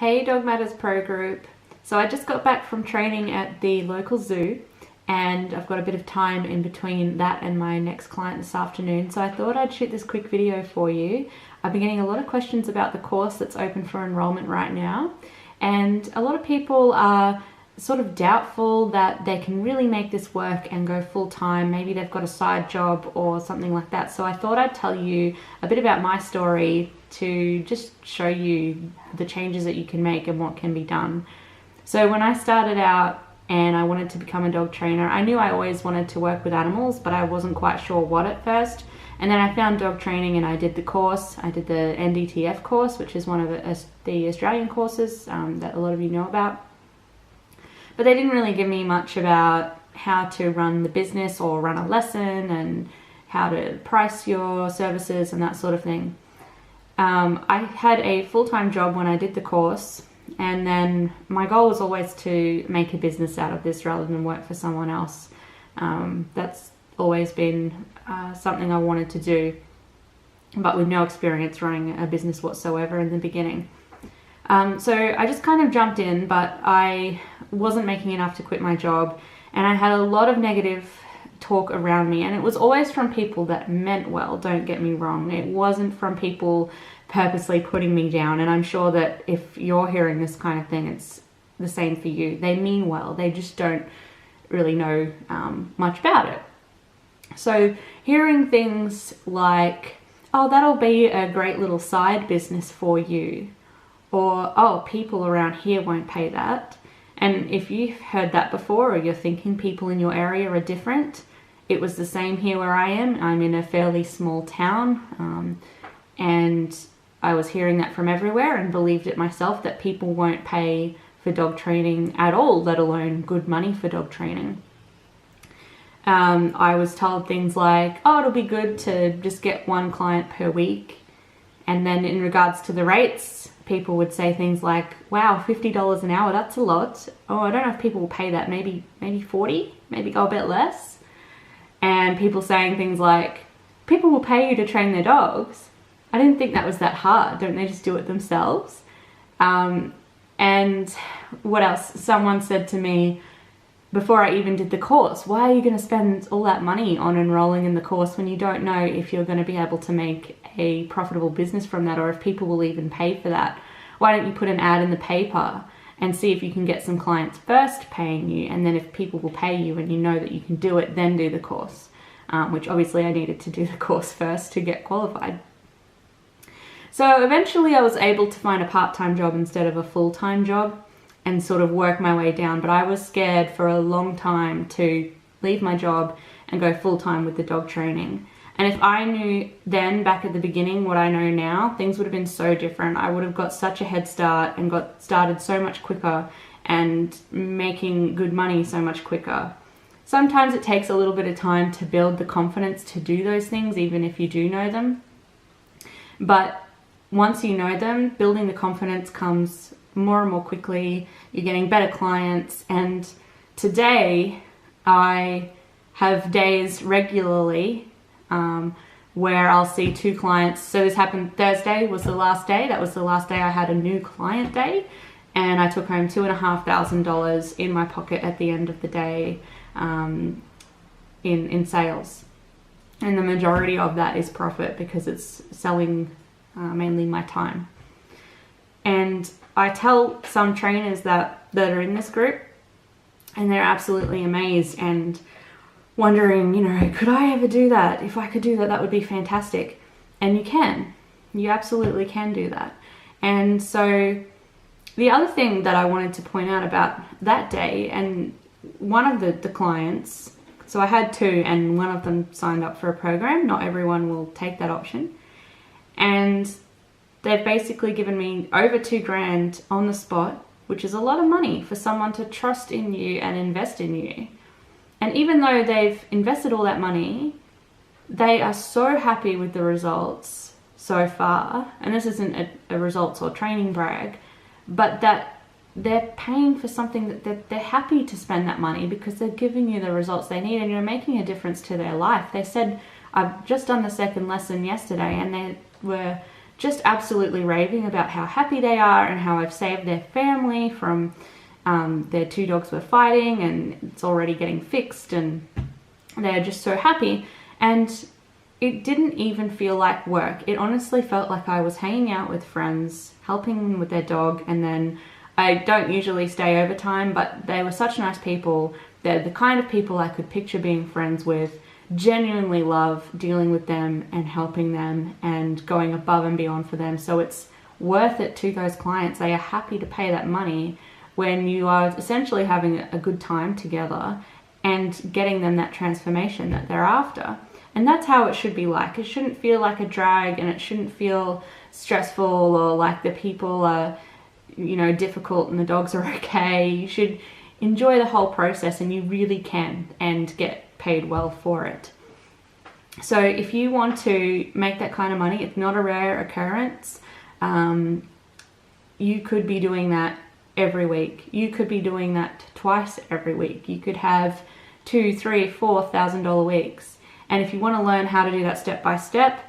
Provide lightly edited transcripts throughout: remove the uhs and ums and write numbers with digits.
Hey Dog Matters Pro Group. So I just got back from training at the local zoo and I've got a bit of time in between that and my next client this afternoon, so I thought I'd shoot this quick video for you. I've been getting a lot of questions about the course that's open for enrollment right now, and a lot of people are sort of doubtful that they can really make this work and go full-time. Maybe they've got a side job or something like that. So I thought I'd tell you a bit about my story to just show you the changes that you can make and what can be done. So when I started out and I wanted to become a dog trainer, I knew I always wanted to work with animals, but I wasn't quite sure what at first. And then I found dog training and I did the course. I did the NDTF course, which is one of the Australian courses that a lot of you know about. But they didn't really give me much about how to run the business or run a lesson and how to price your services and that sort of thing. I had a full-time job when I did the course, and then my goal was always to make a business out of this rather than work for someone else. That's always been something I wanted to do, but with no experience running a business whatsoever in the beginning. So I just kind of jumped in, but I wasn't making enough to quit my job, and I had a lot of negative talk around me, and it was always from people that meant well, don't get me wrong. It wasn't from people purposely putting me down, and I'm sure that if you're hearing this kind of thing, it's the same for you. They mean well, they just don't really know much about it. So hearing things like, oh, that'll be a great little side business for you, or oh, people around here won't pay that. And if you've heard that before, or you're thinking people in your area are different, it was the same here where I am. I'm in a fairly small town, and I was hearing that from everywhere and believed it myself, that people won't pay for dog training at all, let alone good money for dog training. I was told things like, oh, it'll be good to just get one client per week. And then in regards to the rates, people would say things like, wow, $50 an hour, that's a lot. Oh, I don't know if people will pay that, maybe 40, maybe go a bit less. And people saying things like, people will pay you to train their dogs. I didn't think that was that hard. Don't they just do it themselves? And what else? Someone said to me before I even did the course, why are you going to spend all that money on enrolling in the course when you don't know if you're going to be able to make a profitable business from that, or if people will even pay for that? Why don't you put an ad in the paper and see if you can get some clients first paying you, and then if people will pay you and you know that you can do it, then do the course, which obviously I needed to do the course first to get qualified. So eventually I was able to find a part-time job instead of a full-time job and sort of work my way down, but I was scared for a long time to leave my job and go full-time with the dog training. And if I knew then, back at the beginning, what I know now, things would have been so different. I would have got such a head start and got started so much quicker and making good money so much quicker. Sometimes it takes a little bit of time to build the confidence to do those things, even if you do know them. But once you know them, building the confidence comes more and more quickly. You're getting better clients, and today I have days regularly where I'll see 2 clients. So this happened Thursday was the last day. That was the last day I had a new client day, and I took home $2,500 in my pocket at the end of the day in sales. And the majority of that is profit because it's selling mainly my time. And I tell some trainers that are in this group, and they're absolutely amazed and wondering, you know, could I ever do that? If I could do that, that would be fantastic. And you can. You absolutely can do that. And so the other thing that I wanted to point out about that day, and one of the clients, so I had 2 and one of them signed up for a program. Not everyone will take that option. And they've basically given me over $2,000 on the spot, which is a lot of money for someone to trust in you and invest in you. And even though they've invested all that money, they are so happy with the results so far. And this isn't a results or training brag, but that they're paying for something that they're happy to spend that money because they're giving you the results they need and you're making a difference to their life. They said, I've just done the second lesson yesterday and they were just absolutely raving about how happy they are and how I've saved their family from their 2 dogs were fighting and it's already getting fixed, and they're just so happy. And it didn't even feel like work. It honestly felt like I was hanging out with friends, helping them with their dog, and then I don't usually stay overtime, but they were such nice people. They're the kind of people I could picture being friends with, genuinely love dealing with them and helping them and going above and beyond for them. So it's worth it to those clients. They are happy to pay that money when you are essentially having a good time together and getting them that transformation that they're after. And that's how it should be like. It shouldn't feel like a drag, and it shouldn't feel stressful or like the people are, you know, difficult and the dogs are okay. You should enjoy the whole process, and you really can, and get paid well for it. So if you want to make that kind of money, it's not a rare occurrence. You could be doing that every week. You could be doing that twice every week. You could have $2,000, $3,000, $4,000 weeks. And if you want to learn how to do that step by step,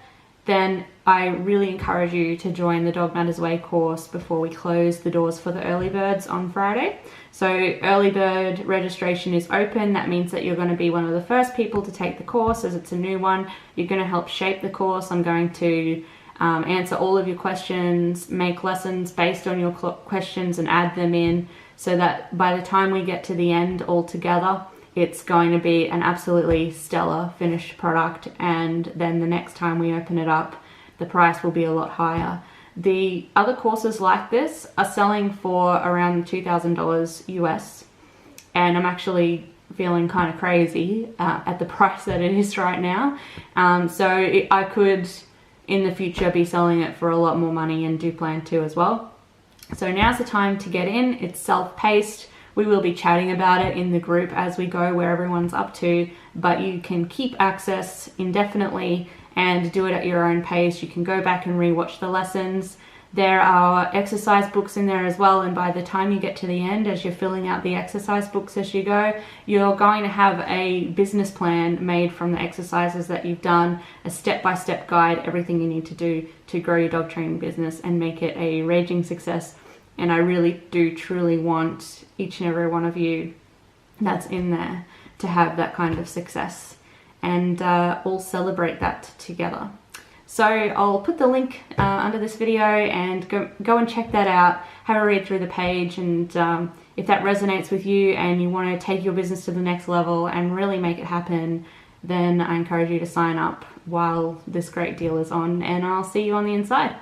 then I really encourage you to join the Dog Matters Way course before we close the doors for the early birds on Friday. So early bird registration is open. That means that you're going to be one of the first people to take the course, as it's a new one. You're going to help shape the course. I'm going to answer all of your questions, make lessons based on your questions and add them in, so that by the time we get to the end all together, it's going to be an absolutely stellar finished product. And then the next time we open it up, the price will be a lot higher. The other courses like this are selling for around $2,000 US, and I'm actually feeling kind of crazy at the price that it is right now. I could in the future be selling it for a lot more money, and do plan to as well. So now's the time to get in. It's self-paced. We will be chatting about it in the group as we go, where everyone's up to, but you can keep access indefinitely and do it at your own pace. You can go back and rewatch the lessons. There are exercise books in there as well, and by the time you get to the end, as you're filling out the exercise books as you go, you're going to have a business plan made from the exercises that you've done, a step-by-step guide, everything you need to do to grow your dog training business and make it a raging success. And I really do truly want each and every one of you that's in there to have that kind of success, and all celebrate that together. So I'll put the link under this video, and go and check that out. Have a read through the page, and if that resonates with you and you want to take your business to the next level and really make it happen, then I encourage you to sign up while this great deal is on, and I'll see you on the inside.